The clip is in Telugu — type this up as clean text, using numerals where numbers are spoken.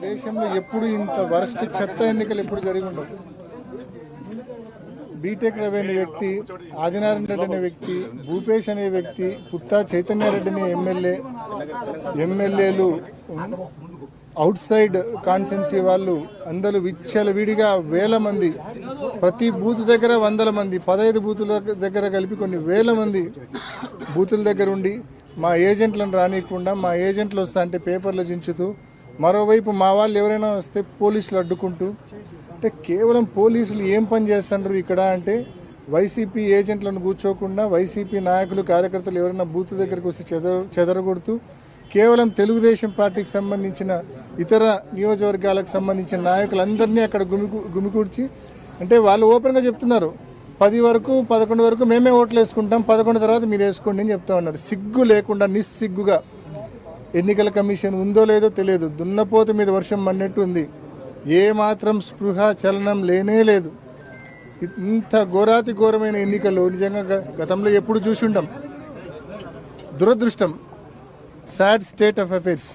దేశంలో ఎప్పుడు ఇంత వరస్ట్ చెత్త ఎన్నికలు ఎప్పుడు జరిగి ఉండవు. బీటెక్ రవి అనే వ్యక్తి, ఆదినారాయణ రెడ్డి అనే వ్యక్తి, భూపేష్ అనే వ్యక్తి, పుత్తా చైతన్యారెడ్డి అనే ఎమ్మెల్యేలు, అవుట్ సైడ్ కాన్స్టిట్యున్సీ వాళ్ళు అందరూ విచ్చలవిడిగా వేల మంది, ప్రతి బూత్ దగ్గర 100 మంది, 15 బూతుల దగ్గర కలిపి కొన్ని వేల మంది బూతుల దగ్గర ఉండి మా ఏజెంట్లను రానియకుండా, మా ఏజెంట్లు వస్తా అంటే పేపర్లు చించుతూ, మరోవైపు మా వాళ్ళు ఎవరైనా వస్తే పోలీసులు అడ్డుకుంటూ, అంటే కేవలం పోలీసులు ఏం పని చేస్తున్నారు ఇక్కడ అంటే వైసీపీ ఏజెంట్లను కూర్చోకుండా వైసీపీ నాయకులు కార్యకర్తలు ఎవరైనా బూత్ దగ్గరికి వస్తే చెదరగొడుతూ కేవలం తెలుగుదేశం పార్టీకి సంబంధించిన ఇతర నియోజకవర్గాలకు సంబంధించిన నాయకులందరినీ అక్కడ గుమికూర్చి, అంటే వాళ్ళు ఓపెన్గా చెప్తున్నారు 10 వరకు 11 వరకు మేమే ఓట్లు వేసుకుంటాం, 11 తర్వాత మీరు వేసుకోండి అని చెప్తా ఉన్నారు. సిగ్గు లేకుండా నిస్సిగ్గుగా ఎన్నికల కమిషన్ ఉందో లేదో తెలియదు, దున్నపోత మీద వర్షం పడినట్టు ఉంది, ఏ మాత్రం స్పృహ చలనం లేనే లేదు. ఇంత ఘోరాతి ఘోరమైన ఎన్నికలు నిజంగా గతంలో ఎప్పుడు చూసి ఉండం. దురదృష్టం. Sad state of affairs.